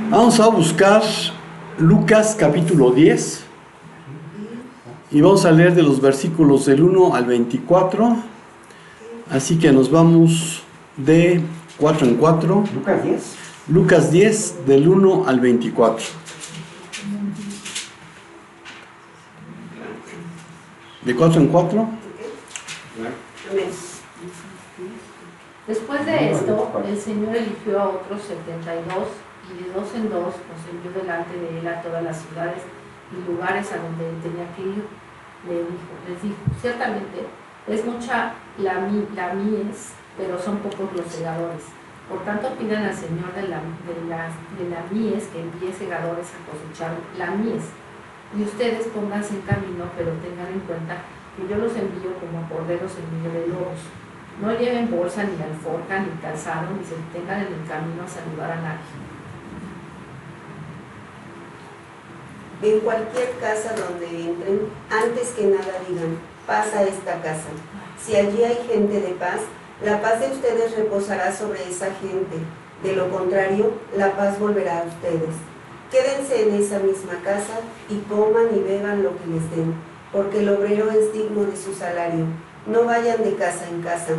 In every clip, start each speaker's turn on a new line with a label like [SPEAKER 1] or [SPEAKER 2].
[SPEAKER 1] Vamos a buscar Lucas capítulo 10 y vamos a leer de los versículos del 1 al 24. Así que nos vamos de 4 en 4.
[SPEAKER 2] ¿Lucas 10?
[SPEAKER 1] Lucas 10 del 1 al 24. ¿De 4 en 4?
[SPEAKER 3] Amén. Después de esto, el Señor eligió a otros 72 y de dos en dos los envió delante de él a todas las ciudades y lugares a donde él tenía que ir. Les dijo, ciertamente es mucha la mies, pero son pocos los segadores. Por tanto, pidan al Señor de la mies que envíe segadores a cosechar la mies. Y ustedes pónganse en camino, pero tengan en cuenta que yo los envío como corderos en medio de lobos. No lleven bolsa, ni alforja, ni calzado, ni se detengan en el camino a saludar a nadie.
[SPEAKER 4] En cualquier casa donde entren, antes que nada digan, paz a esta casa. Si allí hay gente de paz, la paz de ustedes reposará sobre esa gente. De lo contrario, la paz volverá a ustedes. Quédense en esa misma casa y coman y beban lo que les den, porque el obrero es digno de su salario. No vayan de casa en casa.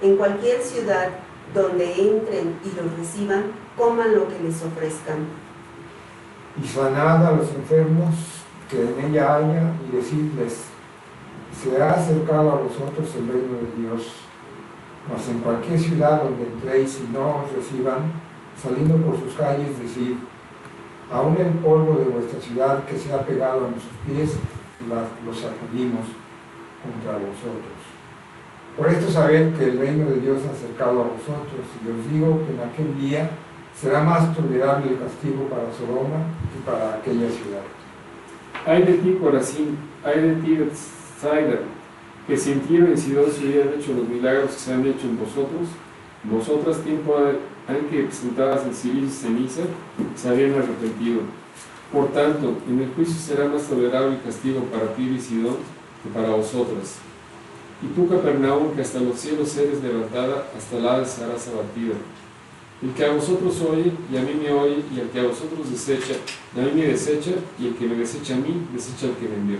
[SPEAKER 4] En cualquier ciudad donde entren y los reciban, coman lo que les ofrezcan.
[SPEAKER 2] Y sanad a los enfermos que en ella haya, y decidles, se ha acercado a vosotros el reino de Dios. Mas en cualquier ciudad donde entréis y no os reciban, saliendo por sus calles, decid, aún el polvo de vuestra ciudad que se ha pegado a nuestros pies, lo sacudimos contra vosotros. Por esto sabed que el reino de Dios se ha acercado a vosotros, y os digo que en aquel día será más tolerable el castigo para Sodoma que para aquella ciudad.
[SPEAKER 5] Ay de ti, Corazín, ay de ti, Bethsaida, que si en Tiro y en Sidón se hubieran hecho los milagros que se han hecho en vosotros, vosotras tiempo hay que presentadas en civil y ceniza, se habían arrepentido. Por tanto, en el juicio será más tolerable el castigo para Tiro y Sidón que para vosotras. Y tú, Capernaum, que hasta los cielos eres levantada, hasta el Hades serás abatida. El que a vosotros oye, y a mí me oye, y el que a vosotros desecha, y a mí me desecha, y el que me desecha a mí, desecha al que me envió.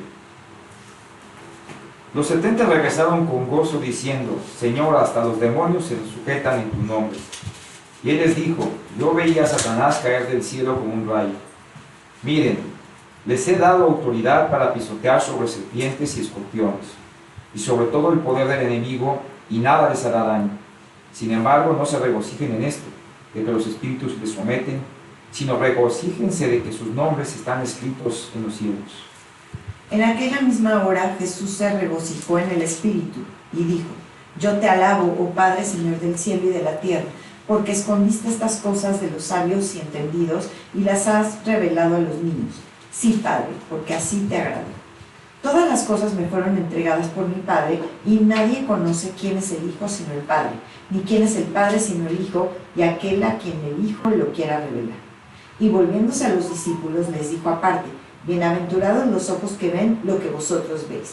[SPEAKER 6] Los 70 regresaron con gozo diciendo, Señor, hasta los demonios se sujetan en tu nombre. Y él les dijo, yo veía a Satanás caer del cielo como un rayo. Miren, les he dado autoridad para pisotear sobre serpientes y escorpiones, y sobre todo el poder del enemigo, y nada les hará daño. Sin embargo, no se regocijen en esto, de que los espíritus les someten, sino regocíjense de que sus nombres están escritos en los cielos.
[SPEAKER 7] En aquella misma hora Jesús se regocijó en el Espíritu y dijo, yo te alabo, oh Padre, Señor del cielo y de la tierra, porque escondiste estas cosas de los sabios y entendidos y las has revelado a los niños. Sí, Padre, porque así te agradó. Todas las cosas me fueron entregadas por mi Padre, y nadie conoce quién es el Hijo sino el Padre, ni quién es el Padre sino el Hijo, y aquel a quien el Hijo lo quiera revelar. Y volviéndose a los discípulos les dijo aparte, bienaventurados los ojos que ven lo que vosotros veis.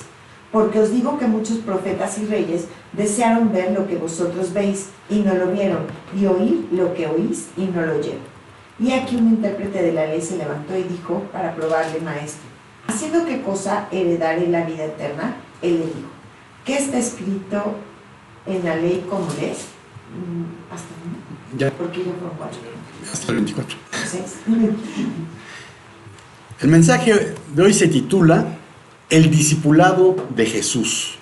[SPEAKER 7] Porque os digo que muchos profetas y reyes desearon ver lo que vosotros veis, y no lo vieron, y oír lo que oís, y no lo oyeron. Y aquí un intérprete de la ley se levantó y dijo, para probarle, maestro, ¿haciendo qué cosa heredaré la vida eterna? Él le dijo, ¿qué está escrito en la ley como lees? Hasta ¿no?
[SPEAKER 1] Ya.
[SPEAKER 7] Porque yo fueron 4.
[SPEAKER 1] Hasta el 24.
[SPEAKER 7] 6.
[SPEAKER 1] El mensaje de hoy se titula El discipulado de Jesús.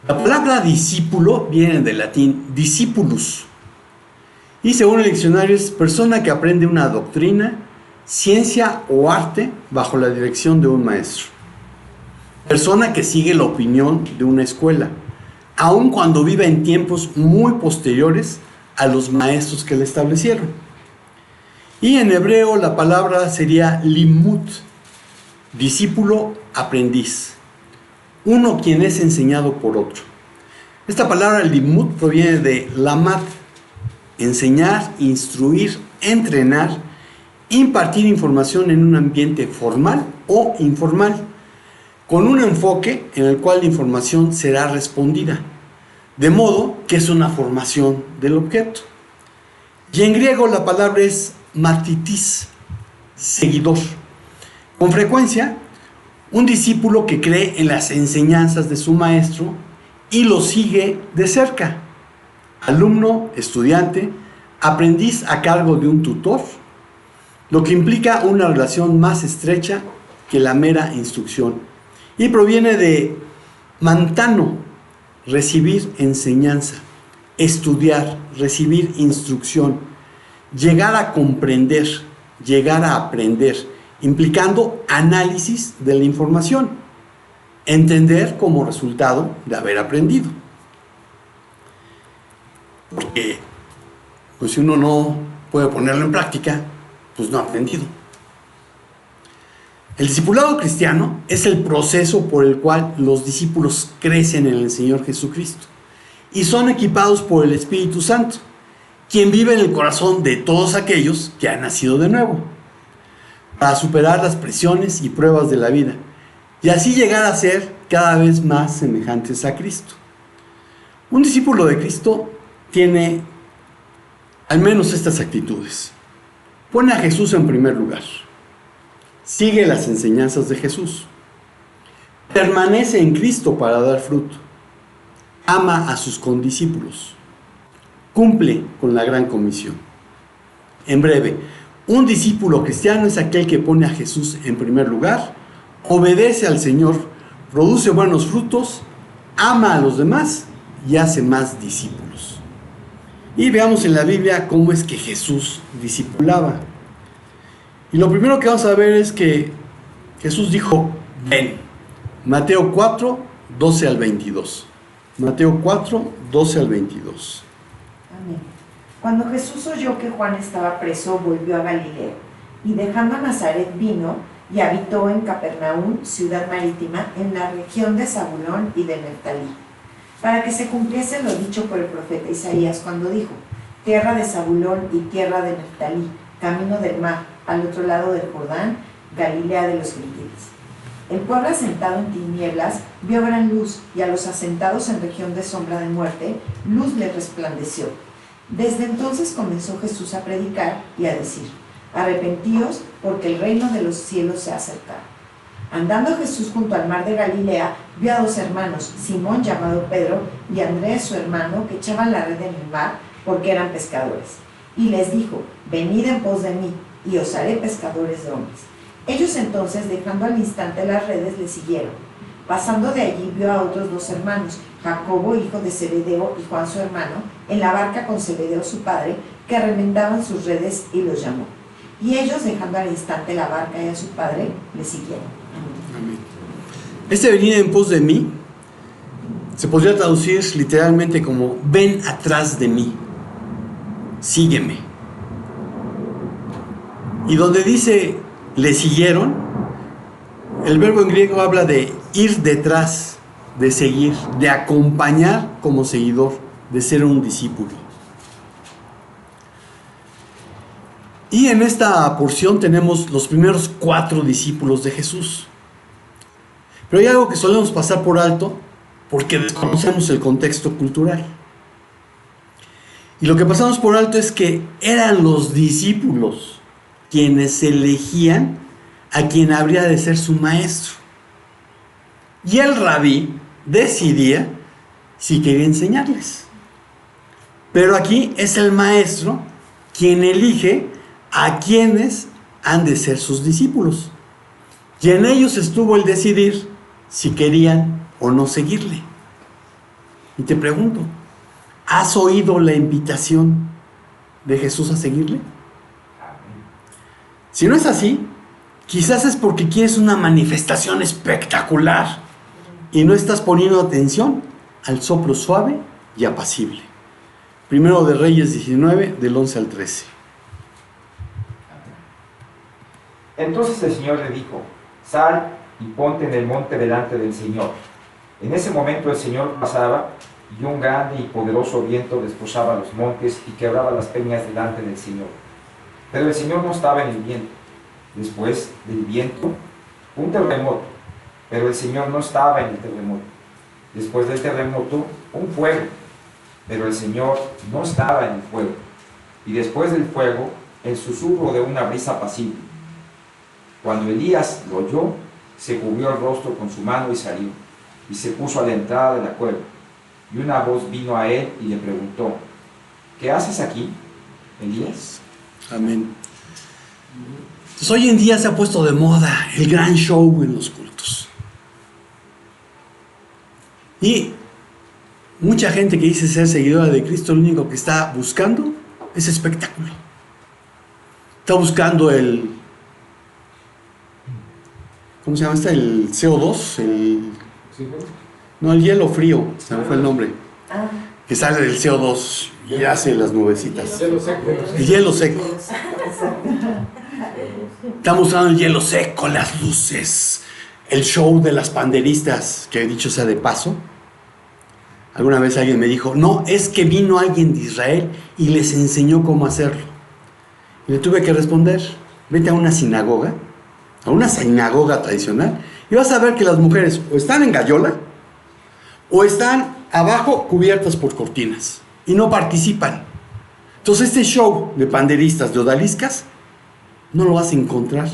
[SPEAKER 1] La palabra discípulo viene del latín discipulus y según el diccionario es persona que aprende una doctrina, ciencia o arte bajo la dirección de un maestro. Persona que sigue la opinión de una escuela, aun cuando vive en tiempos muy posteriores a los maestros que le establecieron. Y en hebreo la palabra sería limud, discípulo, aprendiz, uno quien es enseñado por otro. Esta palabra limud proviene de lamad, enseñar, instruir, entrenar, impartir información en un ambiente formal o informal, con un enfoque en el cual la información será respondida, de modo que es una formación del objeto. Y en griego la palabra es matitis, seguidor. Con frecuencia, un discípulo que cree en las enseñanzas de su maestro y lo sigue de cerca. Alumno, estudiante, aprendiz a cargo de un tutor, lo que implica una relación más estrecha que la mera instrucción. Y proviene de mantano, recibir enseñanza, estudiar, recibir instrucción, llegar a comprender, llegar a aprender, implicando análisis de la información, entender como resultado de haber aprendido. Porque pues si uno no puede ponerlo en práctica, pues no ha aprendido. El discipulado cristiano es el proceso por el cual los discípulos crecen en el Señor Jesucristo y son equipados por el Espíritu Santo, quien vive en el corazón de todos aquellos que han nacido de nuevo, para superar las presiones y pruebas de la vida y así llegar a ser cada vez más semejantes a Cristo. Un discípulo de Cristo tiene al menos estas actitudes. Pone a Jesús en primer lugar. Sigue las enseñanzas de Jesús. Permanece en Cristo para dar fruto. Ama a sus condiscípulos. Cumple con la gran comisión. En breve, un discípulo cristiano es aquel que pone a Jesús en primer lugar, obedece al Señor, produce buenos frutos, ama a los demás y hace más discípulos. Y veamos en la Biblia cómo es que Jesús discipulaba. Y lo primero que vamos a ver es que Jesús dijo, ven. Mateo 4, 12 al 22. Mateo 4, 12 al 22.
[SPEAKER 7] Amén. Cuando Jesús oyó que Juan estaba preso, volvió a Galilea, y dejando a Nazaret vino y habitó en Capernaum, ciudad marítima, en la región de Zabulón y de Neftalí, para que se cumpliese lo dicho por el profeta Isaías cuando dijo, tierra de Zabulón y tierra de Neftalí, camino del mar, al otro lado del Jordán, Galilea de los gentiles. El pueblo asentado en tinieblas vio gran luz, y a los asentados en región de sombra de muerte, luz les resplandeció. Desde entonces comenzó Jesús a predicar y a decir, arrepentíos, porque el reino de los cielos se ha acercado. Andando Jesús junto al mar de Galilea, vio a dos hermanos, Simón llamado Pedro y Andrés su hermano, que echaban la red en el mar, porque eran pescadores. Y les dijo, venid en pos de mí, y os haré pescadores de hombres. Ellos entonces, dejando al instante las redes, le siguieron. Pasando de allí, vio a otros dos hermanos, Jacobo, hijo de Zebedeo, y Juan su hermano, en la barca con Zebedeo su padre, que remendaban sus redes, y los llamó. Y ellos, dejando al instante la barca y a su padre, le siguieron.
[SPEAKER 1] Amén. Este venir en pos de mí se podría traducir literalmente como ven atrás de mí, sígueme. Y donde dice le siguieron, el verbo en griego habla de ir detrás, de seguir, de acompañar como seguidor, de ser un discípulo. Y en esta porción tenemos los primeros 4 discípulos de Jesús. Pero hay algo que solemos pasar por alto porque desconocemos el contexto cultural. Y lo que pasamos por alto es que eran los discípulos quienes elegían a quien habría de ser su maestro. Y el rabí decidía si quería enseñarles. Pero aquí es el maestro quien elige a quienes han de ser sus discípulos. Y en ellos estuvo el decidir si querían o no seguirle. Y te pregunto, ¿has oído la invitación de Jesús a seguirle? Si no es así, quizás es porque quieres una manifestación espectacular y no estás poniendo atención al soplo suave y apacible. Primero de Reyes 19, del 11 al 13.
[SPEAKER 6] Entonces el Señor le dijo, sal y ponte en el monte delante del Señor. En ese momento el Señor pasaba, y un grande y poderoso viento desposaba los montes y quebraba las peñas delante del Señor. Pero el Señor no estaba en el viento. Después del viento, un terremoto, pero el Señor no estaba en el terremoto. Después del terremoto, un fuego, pero el Señor no estaba en el fuego. y después del fuego el susurro de una brisa apacible. Cuando Elías lo oyó, se cubrió el rostro con su mano y salió, y se puso a la entrada de la cueva. Y una voz vino a él y le preguntó: ¿qué haces aquí, Elías?
[SPEAKER 1] Amén. Entonces, hoy en día se ha puesto de moda el gran show en los cultos. Y mucha gente que dice ser seguidora de Cristo, lo único que está buscando es espectáculo. Está buscando el... ¿cómo se llama este? El CO2, no, el hielo frío, se me fue el nombre. Que sale del CO2 y hace las nubecitas. El hielo seco. Está mostrando el hielo seco, las luces, el show de las panderistas, que dicho sea de paso. Alguna vez alguien me dijo: no, es que vino alguien de Israel y les enseñó cómo hacerlo. Y le tuve que responder: vete a una sinagoga tradicional, y vas a ver que las mujeres o están en gallola o están abajo cubiertas por cortinas y no participan. Entonces este show de panderistas, de odaliscas, no lo vas a encontrar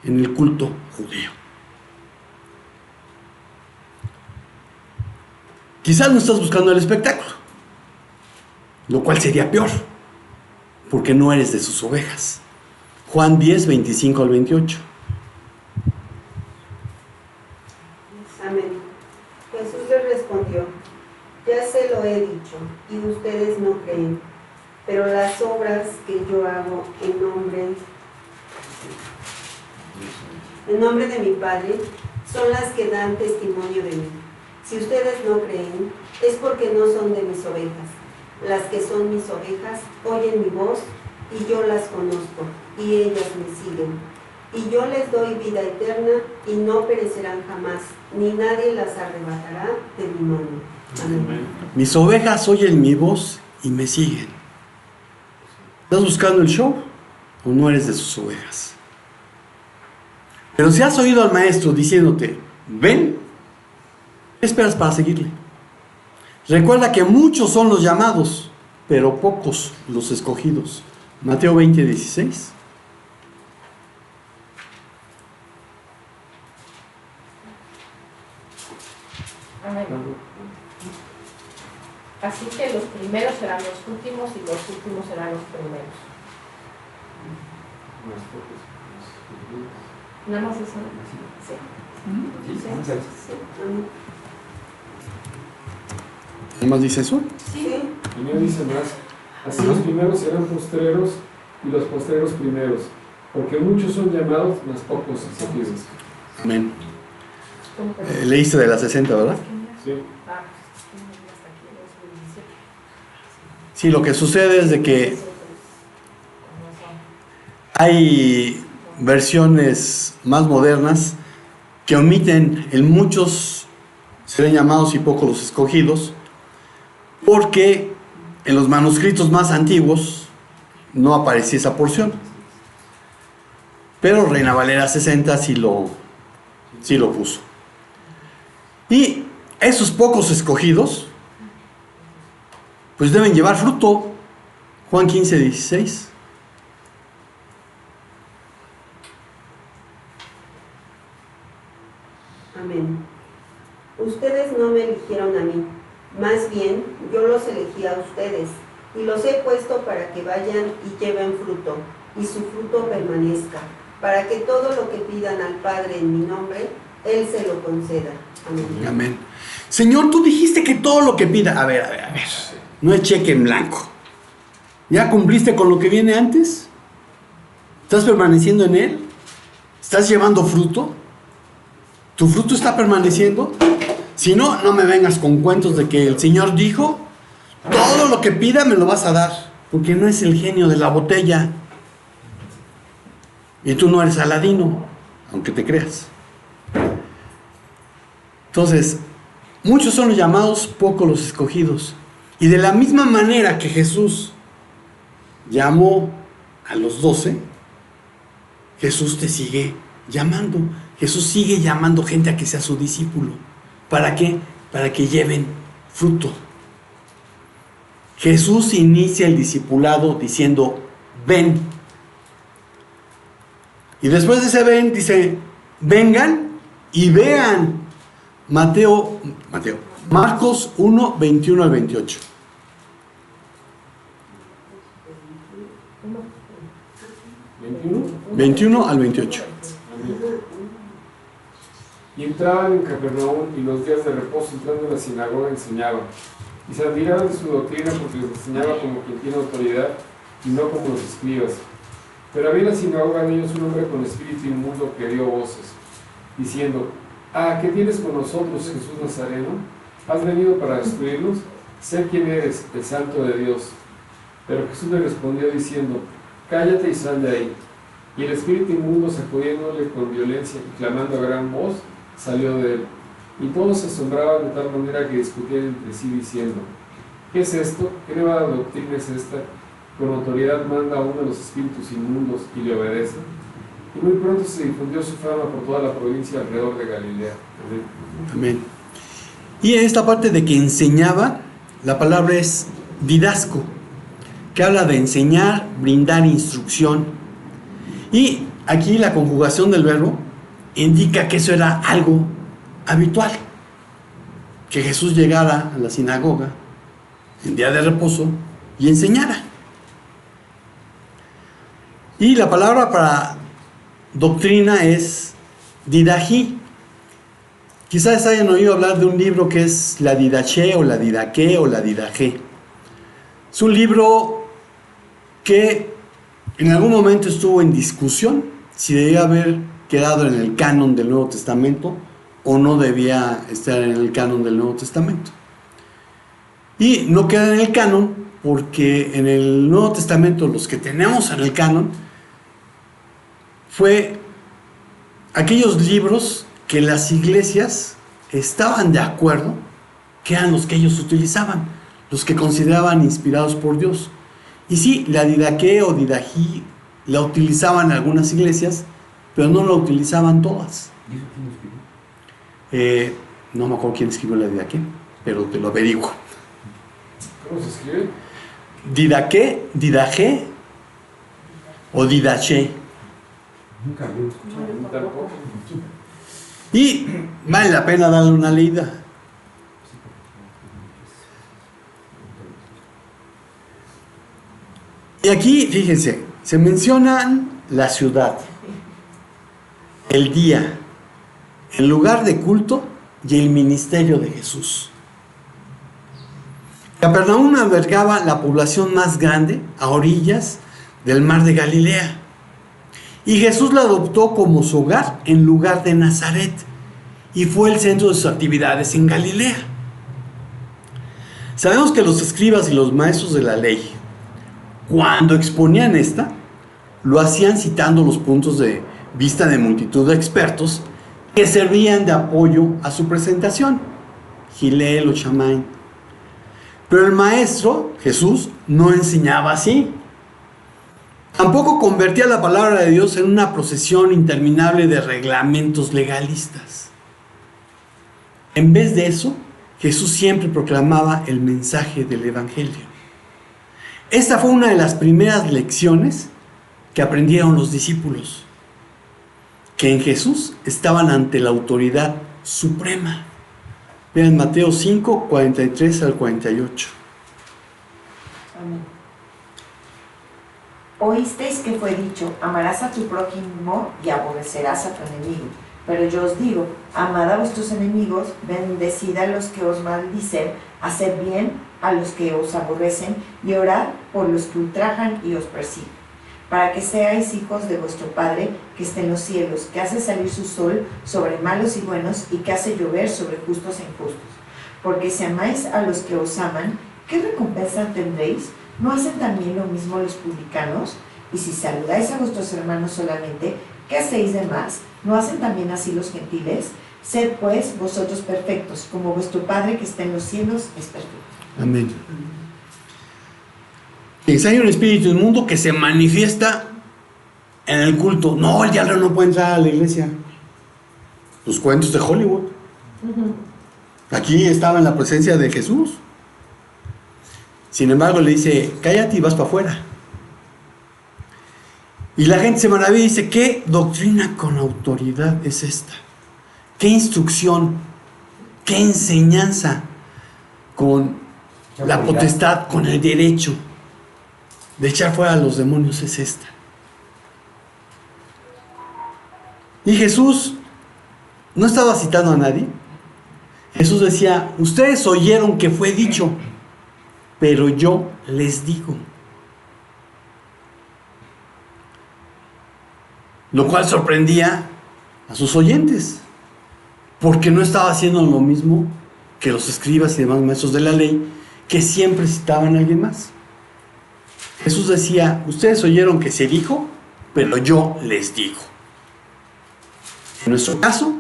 [SPEAKER 1] en el culto judío. Quizás no estás buscando el espectáculo, lo cual sería peor, porque no eres de sus ovejas. Juan 10, 25 al 28.
[SPEAKER 4] Amén. Jesús les respondió: ya se lo he dicho, y ustedes no creen, pero las obras que yo hago en nombre de mi Padre son las que dan testimonio de mí. Si ustedes no creen, es porque no son de mis ovejas. Las que son mis ovejas oyen mi voz, y yo las conozco, y ellas me siguen. Y yo les doy vida eterna, y no perecerán jamás, ni nadie las arrebatará de mi mano. Amén.
[SPEAKER 1] Mis ovejas oyen mi voz y me siguen. ¿Estás buscando el show o no eres de sus ovejas? Pero si has oído al maestro diciéndote: ven, ¿qué esperas para seguirle? Recuerda que muchos son los llamados, pero pocos los escogidos. Mateo 20, 16.
[SPEAKER 3] Amén. Así que los primeros serán los últimos y los últimos serán los primeros. Nada más eso. Sí.
[SPEAKER 1] ¿Qué más dice eso?
[SPEAKER 4] Sí.
[SPEAKER 5] Y me dice más: así los primeros serán postreros y los postreros primeros, porque muchos son llamados, mas pocos escogidos.
[SPEAKER 1] Amén. Leíste de la 60, ¿verdad?
[SPEAKER 5] Sí.
[SPEAKER 1] Sí, lo que sucede es de que hay versiones más modernas que omiten el muchos serán llamados y pocos los escogidos, porque en los manuscritos más antiguos no aparecía esa porción. Pero Reina Valera 60 sí lo puso. Y esos pocos escogidos pues deben llevar fruto. Juan 15, 16.
[SPEAKER 4] Amén. Ustedes no me eligieron a mí, más bien yo los elegí a ustedes, y los he puesto para que vayan y lleven fruto, y su fruto permanezca, para que todo lo que pidan al Padre en mi nombre, Él se lo conceda. Amén.
[SPEAKER 1] Amén. Señor, tú dijiste que todo lo que pida... A ver. No es cheque en blanco. ¿Ya cumpliste con lo que viene antes? ¿Estás permaneciendo en Él? ¿Estás llevando fruto? ¿Tu fruto está permaneciendo? Si no, no me vengas con cuentos de que el Señor dijo: todo lo que pida me lo vas a dar, porque no es el genio de la botella. Y tú no eres Aladino, aunque te creas. Entonces, muchos son los llamados, pocos los escogidos. Y de la misma manera que Jesús llamó a los 12, Jesús te sigue llamando. Jesús sigue llamando gente a que sea su discípulo. ¿Para qué? Para que lleven fruto. Jesús inicia el discipulado diciendo, ven. Y después de ese ven, dice, vengan y vean. Marcos 1, 21 al 28. 21 al 28.
[SPEAKER 5] Y entraban en Capernaum, y los días de reposo, entrando en la sinagoga, enseñaba. Y se admiraban de su doctrina, porque les enseñaba como quien tiene autoridad, y no como los escribas. Pero había en la sinagoga de ellos un hombre con espíritu inmundo que dio voces, diciendo, ¿qué tienes con nosotros, Jesús Nazareno? ¿Has venido para destruirnos? Sé quién eres, el Santo de Dios. Pero Jesús le respondió diciendo, cállate y sal de ahí. Y el espíritu inmundo, sacudiéndole con violencia y clamando a gran voz, salió de él. Y todos se asombraban de tal manera que discutían entre sí diciendo, ¿qué es esto? ¿Qué nueva doctrina es esta? Con autoridad manda a uno de los espíritus inmundos y le obedece. Y muy pronto se difundió su fama por toda la provincia alrededor de Galilea. Amén.
[SPEAKER 1] Amén. Y en esta parte de que enseñaba, la palabra es didasco, que habla de enseñar, brindar instrucción. Y aquí la conjugación del verbo indica que eso era algo habitual, que Jesús llegara a la sinagoga en día de reposo y enseñara. Y la palabra para doctrina es didají. Quizás hayan oído hablar de un libro que es la Didaché o la Didaqué o la Didajé. Es un libro que en algún momento estuvo en discusión si debía haber quedado en el canon del Nuevo Testamento o no debía estar en el canon del Nuevo Testamento. Y no queda en el canon porque en el Nuevo Testamento los que tenemos en el canon fue aquellos libros que las iglesias estaban de acuerdo que eran los que ellos utilizaban, los que consideraban inspirados por Dios. Y sí, la Didaqué o Didají la utilizaban algunas iglesias, pero no la utilizaban todas.
[SPEAKER 6] ¿Y eso quién lo escribió?
[SPEAKER 1] No me acuerdo quién escribió la Didaqué, pero te lo averiguo.
[SPEAKER 5] ¿Cómo se escribe?
[SPEAKER 1] Didaqué, Didajé o Didaché.
[SPEAKER 6] Nunca había escuchado.
[SPEAKER 5] Tampoco.
[SPEAKER 1] Y vale la pena darle una leída. Y aquí, fíjense, se mencionan la ciudad, el día, el lugar de culto y el ministerio de Jesús. Capernaum albergaba la población más grande a orillas del mar de Galilea. Y Jesús la adoptó como su hogar en lugar de Nazaret y fue el centro de sus actividades en Galilea. Sabemos que los escribas y los maestros de la ley, cuando exponían esta, lo hacían citando los puntos de vista de multitud de expertos que servían de apoyo a su presentación, Gilel o Shammai. Pero el maestro, Jesús, no enseñaba así. Tampoco convertía la palabra de Dios en una procesión interminable de reglamentos legalistas. En vez de eso, Jesús siempre proclamaba el mensaje del Evangelio. Esta fue una de las primeras lecciones que aprendieron los discípulos, que en Jesús estaban ante la autoridad suprema. Vean Mateo 5, 43 al 48.
[SPEAKER 7] Amén. Oísteis que fue dicho, amarás a tu prójimo y aborrecerás a tu enemigo. Pero yo os digo, amad a vuestros enemigos, bendecid a los que os maldicen, haced bien a los que os aborrecen y orad por los que ultrajan y os persiguen, para que seáis hijos de vuestro Padre que está en los cielos, que hace salir su sol sobre malos y buenos y que hace llover sobre justos e injustos. Porque si amáis a los que os aman, ¿qué recompensa tendréis? ¿No hacen también lo mismo los publicanos? Y si saludáis a vuestros hermanos solamente, ¿qué hacéis de más? ¿No hacen también así los gentiles? Sed pues vosotros perfectos, como vuestro Padre que está en los cielos es perfecto.
[SPEAKER 1] Amén. Hay un espíritu inmundo que se manifiesta en el culto. No, el diablo no puede entrar a la iglesia. Los cuentos de Hollywood. Aquí estaba en la presencia de Jesús. Sin embargo, le dice, cállate y vas para afuera. Y la gente se maravilla y dice, ¿qué doctrina con autoridad es esta? ¿Qué instrucción? ¿Qué enseñanza con la potestad, con el derecho de echar fuera a los demonios es esta? Y Jesús no estaba citando a nadie. Jesús decía, ustedes oyeron que fue dicho, pero yo les digo. Lo cual sorprendía a sus oyentes, porque no estaba haciendo lo mismo que los escribas y demás maestros de la ley, que siempre citaban a alguien más. Jesús decía, ustedes oyeron que se dijo, pero yo les digo. En nuestro caso,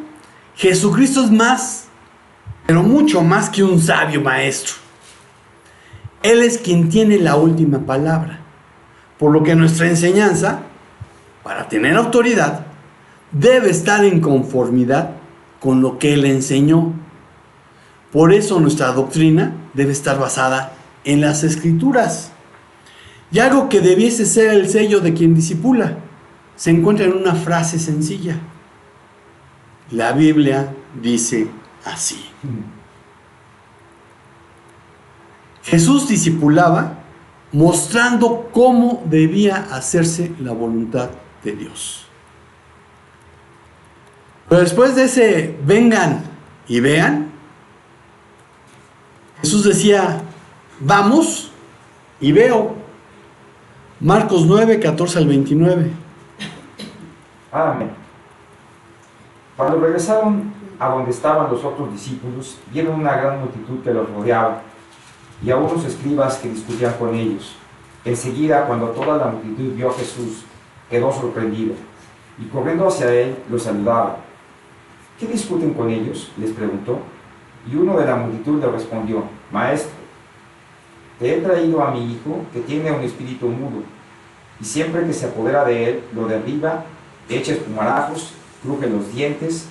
[SPEAKER 1] Jesucristo es más, pero mucho más que un sabio maestro. Él es quien tiene la última palabra, por lo que nuestra enseñanza, para tener autoridad, debe estar en conformidad con lo que Él enseñó. Por eso nuestra doctrina debe estar basada en las Escrituras. Y algo que debiese ser el sello de quien discipula se encuentra en una frase sencilla. La Biblia dice así. Jesús discipulaba mostrando cómo debía hacerse la voluntad de Dios. Pero después de ese vengan y vean, Jesús decía, vamos y veo. Marcos 9, 14 al 29.
[SPEAKER 6] Amén. Cuando regresaron a donde estaban los otros discípulos, vieron una gran multitud que los rodeaba y a unos escribas que discutían con ellos. Enseguida, cuando toda la multitud vio a Jesús, quedó sorprendida y corriendo hacia él, los saludaba. ¿Qué discuten con ellos?, les preguntó. Y uno de la multitud le respondió, Maestro, te he traído a mi hijo que tiene un espíritu mudo, y siempre que se apodera de él, lo derriba, echa espumarajos, cruje los dientes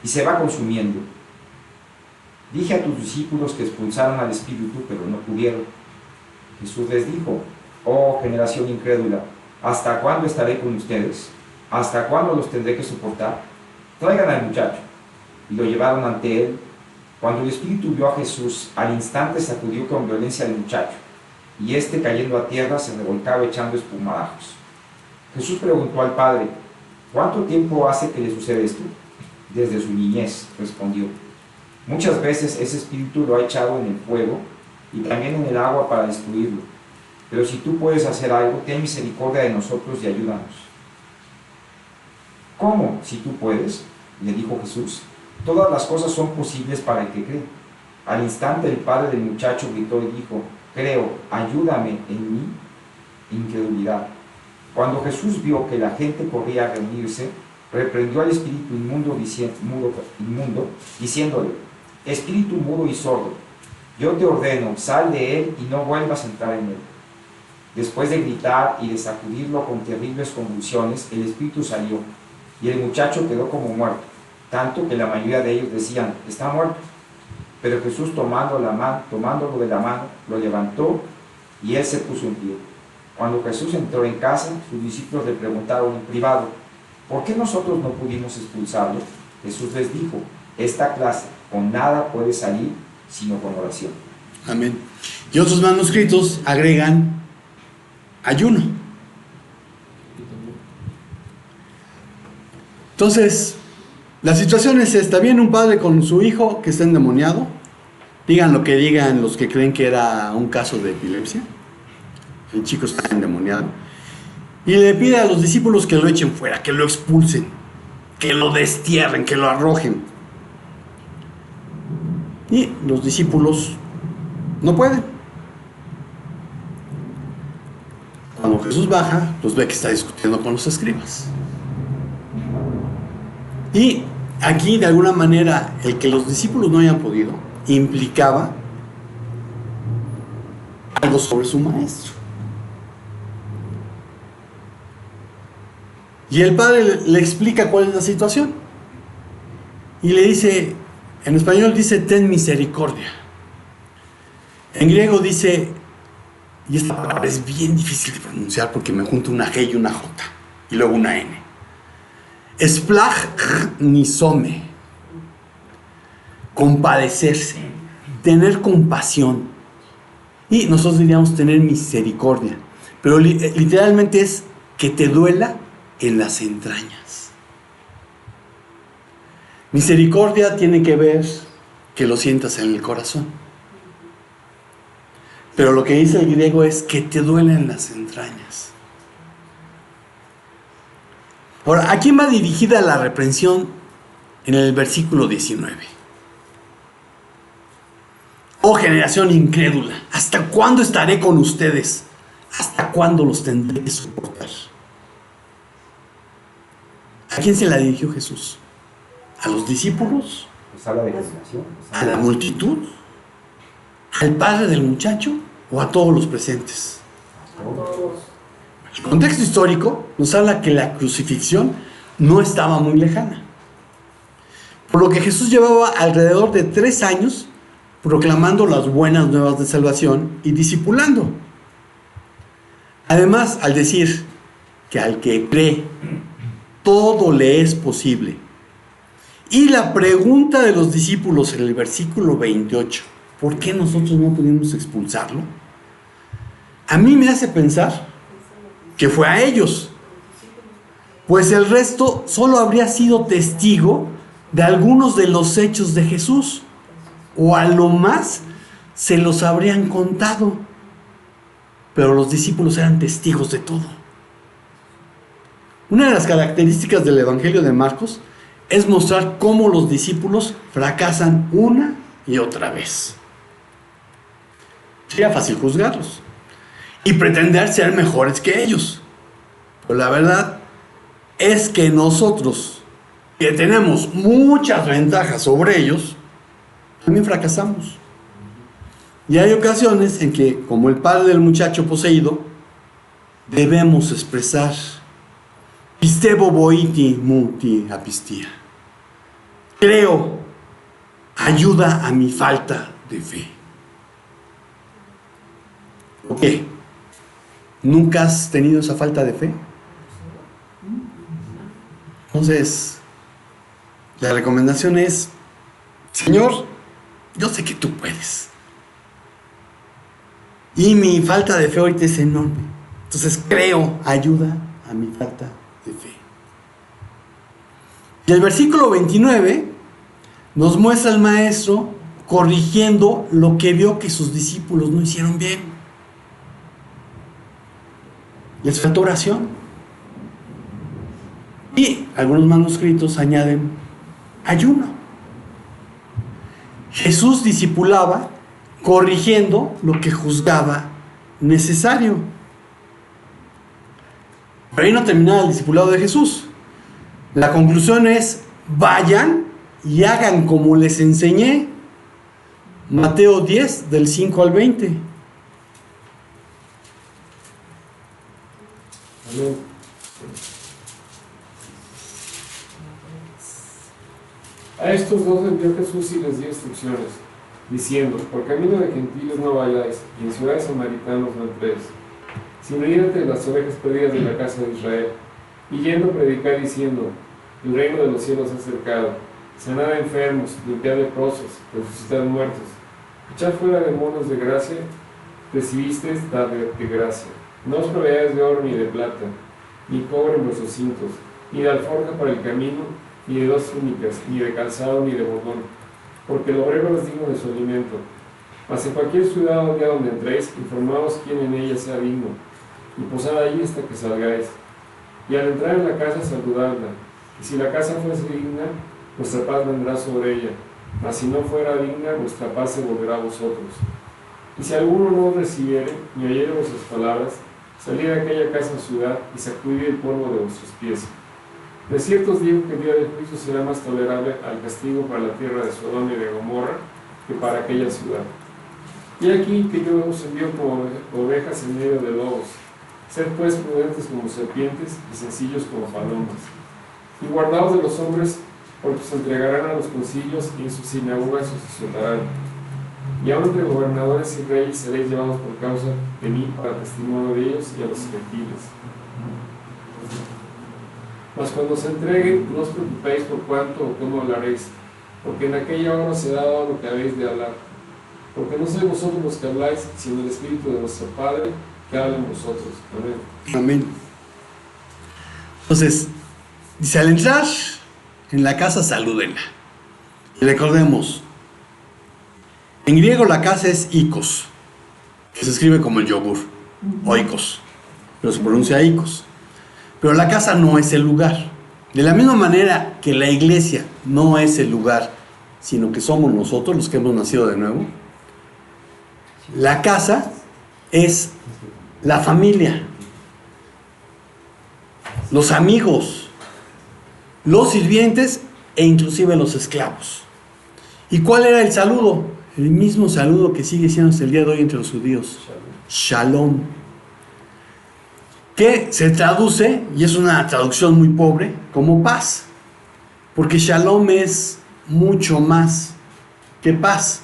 [SPEAKER 6] y se va consumiendo. Dije a tus discípulos que expulsaron al espíritu, pero no pudieron. Jesús les dijo, oh generación incrédula, ¿hasta cuándo estaré con ustedes? ¿Hasta cuándo los tendré que soportar? Traigan al muchacho. Y lo llevaron ante él. Cuando el espíritu vio a Jesús, al instante sacudió con violencia al muchacho, y éste, cayendo a tierra, se revolcaba echando espumarajos. Jesús preguntó al padre, ¿cuánto tiempo hace que le sucede esto? Desde su niñez, respondió. Muchas veces ese espíritu lo ha echado en el fuego y también en el agua para destruirlo. Pero si tú puedes hacer algo, ten misericordia de nosotros y ayúdanos. ¿Cómo, si tú puedes?, le dijo Jesús. Todas las cosas son posibles para el que cree. Al instante el padre del muchacho gritó y dijo, creo, ayúdame en mi incredulidad. Cuando Jesús vio que la gente corría a reunirse, reprendió al espíritu inmundo, diciéndole, espíritu mudo y sordo, yo te ordeno, sal de él y no vuelvas a entrar en él. Después de gritar y de sacudirlo con terribles convulsiones, el espíritu salió, y el muchacho quedó como muerto, tanto que la mayoría de ellos decían, está muerto. Pero Jesús tomándolo de la mano, lo levantó y él se puso en pie. Cuando Jesús entró en casa, sus discípulos le preguntaron en privado, ¿por qué nosotros no pudimos expulsarlo? Jesús les dijo, esta clase con nada puede salir sino con oración.
[SPEAKER 1] Amén. Y otros manuscritos agregan ayuno. Entonces, la situación es esta. Viene un padre con su hijo que está endemoniado. Digan lo que digan los que creen que era un caso de epilepsia. El chico está endemoniado. Y le pide a los discípulos que lo echen fuera, que lo expulsen, que lo destierren, que lo arrojen. Y los discípulos no pueden. Cuando Jesús baja, los ve que está discutiendo con los escribas. Y aquí, de alguna manera, el que los discípulos no hayan podido implicaba algo sobre su maestro. Y el padre le explica cuál es la situación. Y le dice, en español dice, ten misericordia. En griego dice, Y esta palabra es bien difícil de pronunciar porque me junta una G y una J y luego una N. Esplagnisome. Compadecerse, tener compasión. Y nosotros diríamos tener misericordia. Pero literalmente es que te duela en las entrañas. Misericordia tiene que ver que lo sientas en el corazón. Pero lo que dice el griego es que te duela en las entrañas. Ahora, ¿a quién va dirigida la reprensión en el versículo 19? Oh generación incrédula, ¿hasta cuándo estaré con ustedes? ¿Hasta cuándo los tendré que soportar? ¿A quién se la dirigió Jesús? ¿A los discípulos?
[SPEAKER 6] Pues habla de generación.
[SPEAKER 1] ¿A la multitud? ¿Al padre del muchacho? ¿O a todos los presentes? El contexto histórico nos habla que la crucifixión no estaba muy lejana. Por lo que Jesús llevaba alrededor de 3 años proclamando las buenas nuevas de salvación y discipulando. Además, al decir que al que cree, todo le es posible. Y la pregunta de los discípulos en el versículo 28, ¿por qué nosotros no pudimos expulsarlo? A mí me hace pensar que fue a ellos, pues el resto solo habría sido testigo de algunos de los hechos de Jesús, o a lo más se los habrían contado, pero los discípulos eran testigos de todo. Una de las características del Evangelio de Marcos es mostrar cómo los discípulos fracasan una y otra vez. Sería fácil juzgarlos y pretender ser mejores que ellos, pero la verdad es que nosotros, que tenemos muchas ventajas sobre ellos, también fracasamos. Y hay ocasiones en que, como el padre del muchacho poseído, debemos expresar pistebo boiti muti apistía. Creo, ayuda a mi falta de fe. ¿Por qué? ¿Nunca has tenido esa falta de fe? Entonces, la recomendación es: Señor, yo sé que tú puedes. Y mi falta de fe ahorita es enorme. Entonces creo, ayuda a mi falta de fe. Y el versículo 29 nos muestra al maestro corrigiendo lo que vio que sus discípulos no hicieron bien. Les faltó oración. Y algunos manuscritos añaden ayuno. Jesús discipulaba corrigiendo lo que juzgaba necesario. Pero ahí no terminaba el discipulado de Jesús. La conclusión es: vayan y hagan como les enseñé. Mateo 10, del 5 al 20.
[SPEAKER 5] Amén. A estos dos envió Jesús y les dio instrucciones, diciendo: por camino de gentiles no vayáis, y en ciudades samaritanas no entréis, sino id ante las ovejas perdidas de la casa de Israel, y yendo predicar diciendo: el reino de los cielos se ha acercado, sanad a enfermos, limpiad leprosos, resucitad muertos, echad fuera demonios, de gracia recibisteis, dad de gracia. No os proveáis de oro ni de plata, ni cobre en vuestros cintos, ni de alforja para el camino, ni de 2 túnicas, ni de calzado, ni de bordón, porque el obrero es digno de su alimento. Mas en cualquier ciudad o aldea donde entréis, informaos quién en ella sea digno, y posad allí hasta que salgáis. Y al entrar en la casa, saludadla, y si la casa fuese digna, vuestra paz vendrá sobre ella, mas si no fuera digna, vuestra paz se volverá a vosotros. Y si alguno no os recibiere, ni oyere vuestras palabras, salid de aquella casa o ciudad, y sacudid el polvo de vuestros pies. De cierto os digo que el día del juicio será más tolerable al castigo para la tierra de Sodoma y de Gomorra que para aquella ciudad. Y aquí que yo os envío como ovejas en medio de lobos. Sed pues prudentes como serpientes y sencillos como palomas. Y guardaos de los hombres, porque os entregarán a los concilios y en sus sinagogas os azotarán. Y aún entre gobernadores y reyes seréis llevados por causa de mí para testimonio de ellos y a los gentiles. Mas cuando se entreguen, no os preocupéis por cuánto o cómo hablaréis, porque en aquella hora se da lo que habéis de hablar. Porque no sois vosotros los que habláis, sino el Espíritu de vuestro Padre que habla en vosotros. Amén.
[SPEAKER 1] Amén. Entonces, dice, al entrar en la casa, salúdenla. Y recordemos, en griego la casa es oikos, que se escribe como el yogur, oikos, pero se pronuncia oikos. Pero la casa no es el lugar. De la misma manera que la iglesia no es el lugar, sino que somos nosotros los que hemos nacido de nuevo, la casa es la familia, los amigos, los sirvientes e inclusive los esclavos. ¿Y cuál era el saludo? El mismo saludo que sigue siendo hasta el día de hoy entre los judíos. Shalom. Que se traduce, y es una traducción muy pobre, como paz. Porque shalom es mucho más que paz.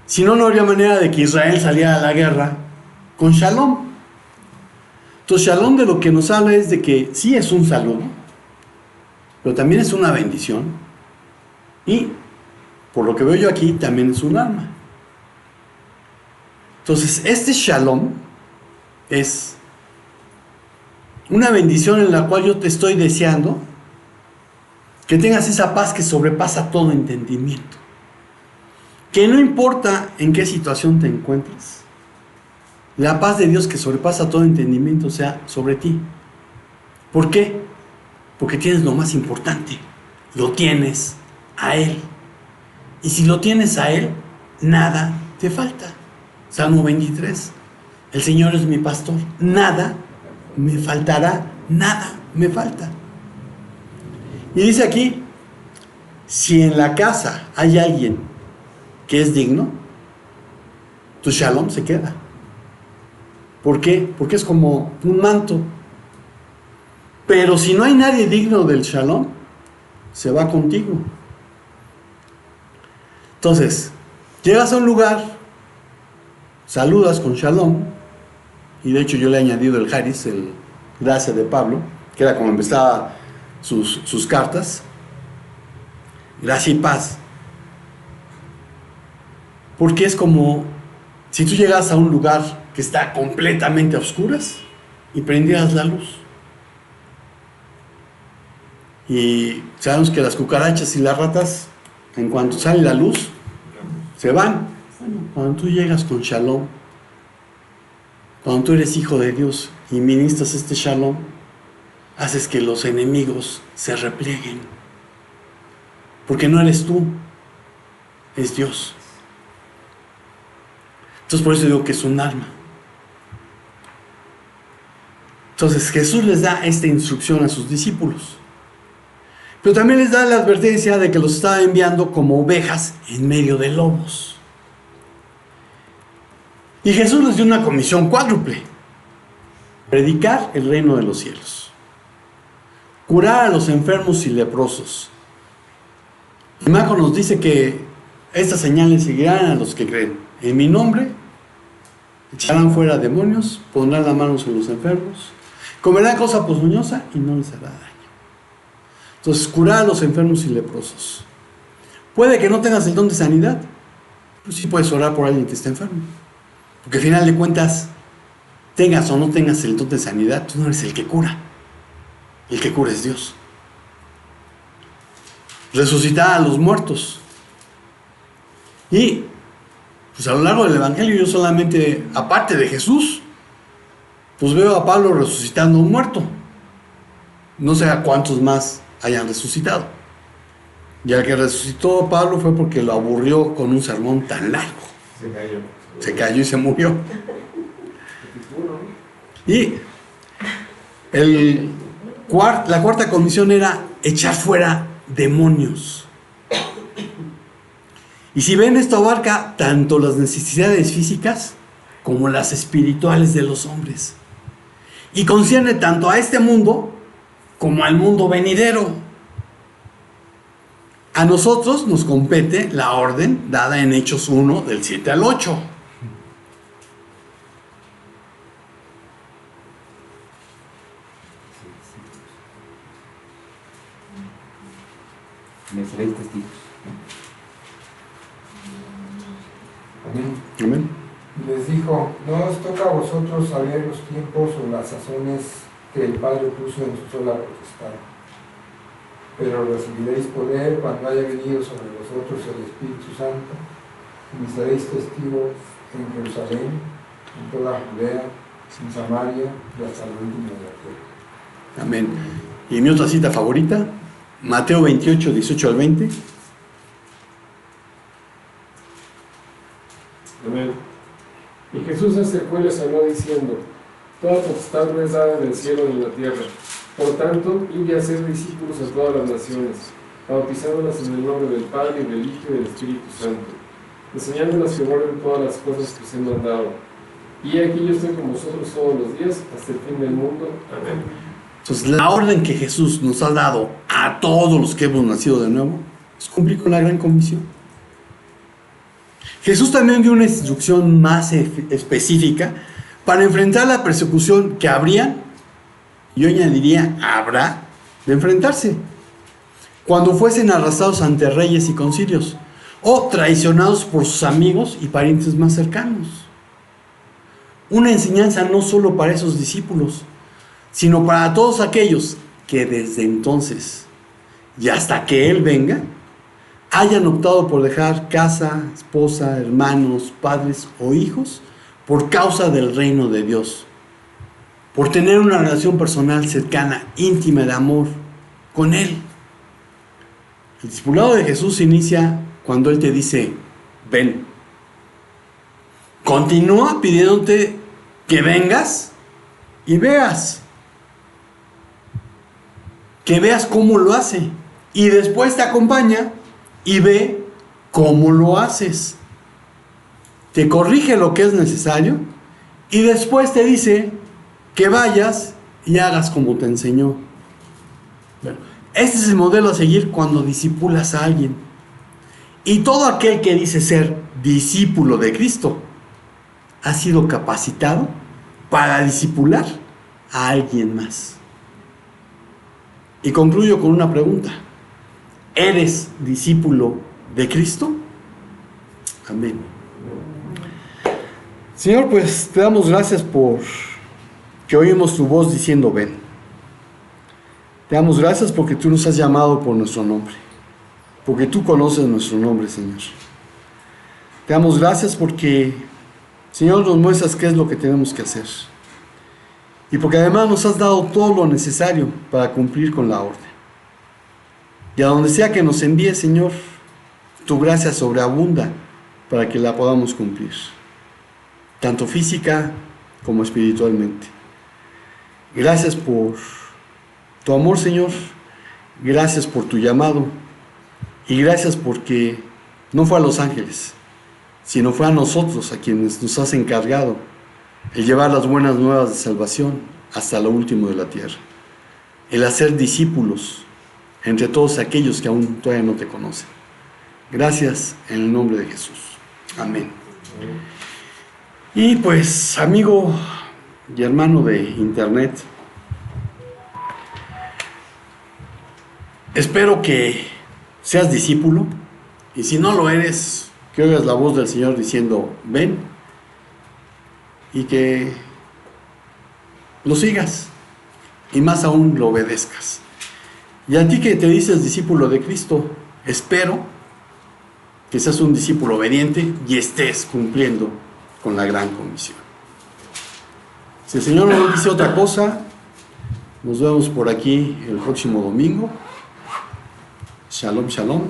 [SPEAKER 1] Si no, no habría manera de que Israel saliera a la guerra con shalom. Entonces, shalom de lo que nos habla es de que sí es un saludo, pero también es una bendición. Y, por lo que veo yo aquí, también es un arma. Entonces, este shalom es una bendición en la cual yo te estoy deseando que tengas esa paz que sobrepasa todo entendimiento. Que no importa en qué situación te encuentres, la paz de Dios que sobrepasa todo entendimiento sea sobre ti. ¿Por qué? Porque tienes lo más importante, lo tienes a Él. Y si lo tienes a Él, nada te falta. Salmo 23, el Señor es mi pastor, nada me faltará, nada me falta. Y dice aquí, si en la casa hay alguien que es digno, tu shalom se queda. ¿Por qué? Porque es como un manto. Pero si no hay nadie digno del shalom, se va contigo. Entonces, llegas a un lugar, saludas con shalom, y de hecho yo le he añadido el haris, el gracia de Pablo, que era como empezaba sus cartas, gracia y paz. Porque es como si tú llegas a un lugar que está completamente a oscuras y prendieras la luz. Y sabemos que las cucarachas y las ratas, en cuanto sale la luz, se van. Bueno, cuando tú llegas con shalom, cuando tú eres hijo de Dios y ministras este shalom, haces que los enemigos se replieguen. Porque no eres tú, es Dios. Entonces por eso digo que es un arma. Entonces Jesús les da esta instrucción a sus discípulos. Pero también les da la advertencia de que los estaba enviando como ovejas en medio de lobos. Y Jesús les dio una comisión cuádruple: predicar el reino de los cielos, curar a los enfermos y leprosos. Y Marcos nos dice que estas señales seguirán a los que creen. En mi nombre echarán fuera demonios, pondrán las manos en los enfermos, comerán cosa ponzoñosa y no les hará daño. Entonces, curar a los enfermos y leprosos. Puede que no tengas el don de sanidad, pero sí puedes orar por alguien que esté enfermo. Porque al final de cuentas, tengas o no tengas el don de sanidad, tú no eres el que cura. El que cura es Dios. Resucitar a los muertos. Y pues a lo largo del Evangelio yo solamente, aparte de Jesús, pues veo a Pablo resucitando a un muerto. No sé a cuántos más hayan resucitado. Y al que resucitó Pablo fue porque lo aburrió con un sermón tan largo. Se cayó y se murió. Y la cuarta comisión era echar fuera demonios. Y si ven, esto abarca tanto las necesidades físicas como las espirituales de los hombres. Y concierne tanto a este mundo como al mundo venidero. A nosotros nos compete la orden dada en Hechos 1, del 7 al 8.
[SPEAKER 6] Me seréis testigos.
[SPEAKER 2] Amén.
[SPEAKER 1] Amén.
[SPEAKER 2] Y les dijo, no os toca a vosotros saber los tiempos o las sazones que el Padre puso en su sola potestad, pero recibiréis poder cuando haya venido sobre vosotros el Espíritu Santo, y me seréis testigos en Jerusalén, en toda Judea, en Samaria y hasta el último de la tierra.
[SPEAKER 1] Amén. Y mi otra cita favorita, Mateo 28, 18 al 20.
[SPEAKER 5] Amén. Y Jesús se acercó y les habló diciendo: toda potestad me es dada en el cielo y en la tierra. Por tanto, id y haced discípulos a todas las naciones, bautizándolas en el nombre del Padre, y del Hijo y del Espíritu Santo, enseñándolas que guarden todas las cosas que os he mandado. Y aquí yo estoy con vosotros todos los días, hasta el fin del mundo. Amén.
[SPEAKER 1] Entonces, la orden que Jesús nos ha dado a todos los que hemos nacido de nuevo es cumplir con la gran comisión. Jesús también dio una instrucción más específica para enfrentar la persecución que habría, yo añadiría, habrá, de enfrentarse cuando fuesen arrastrados ante reyes y concilios o traicionados por sus amigos y parientes más cercanos. Una enseñanza no solo para esos discípulos, sino para todos aquellos que desde entonces y hasta que Él venga hayan optado por dejar casa, esposa, hermanos, padres o hijos por causa del reino de Dios, por tener una relación personal cercana, íntima, de amor con Él. El discipulado de Jesús inicia cuando Él te dice: ven. Continúa pidiéndote que vengas y veas. Que veas cómo lo hace. Y después te acompaña y ve cómo lo haces. Te corrige lo que es necesario y después te dice que vayas y hagas como te enseñó. Bueno, este es el modelo a seguir cuando discipulas a alguien. Y todo aquel que dice ser discípulo de Cristo ha sido capacitado para discipular a alguien más. Y concluyo con una pregunta: ¿eres discípulo de Cristo? Amén. Señor, pues te damos gracias por que oímos tu voz diciendo ven. Te damos gracias porque tú nos has llamado por nuestro nombre, porque tú conoces nuestro nombre, Señor. Te damos gracias porque, Señor, nos muestras qué es lo que tenemos que hacer. Y porque además nos has dado todo lo necesario para cumplir con la orden. Y a donde sea que nos envíes, Señor, tu gracia sobreabunda para que la podamos cumplir, tanto física como espiritualmente. Gracias por tu amor, Señor. Gracias por tu llamado. Y gracias porque no fue a los ángeles, sino fue a nosotros a quienes nos has encargado el llevar las buenas nuevas de salvación hasta lo último de la tierra, el hacer discípulos entre todos aquellos que aún todavía no te conocen. Gracias en el nombre de Jesús. Amén. Y pues, amigo y hermano de internet, espero que seas discípulo, y si no lo eres, que oigas la voz del Señor diciendo ven, y que lo sigas, y más aún lo obedezcas. Y a ti que te dices discípulo de Cristo, espero que seas un discípulo obediente y estés cumpliendo con la gran comisión. Si el Señor no nos dice otra cosa, nos vemos por aquí el próximo domingo. Shalom, shalom.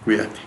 [SPEAKER 1] Cuídate.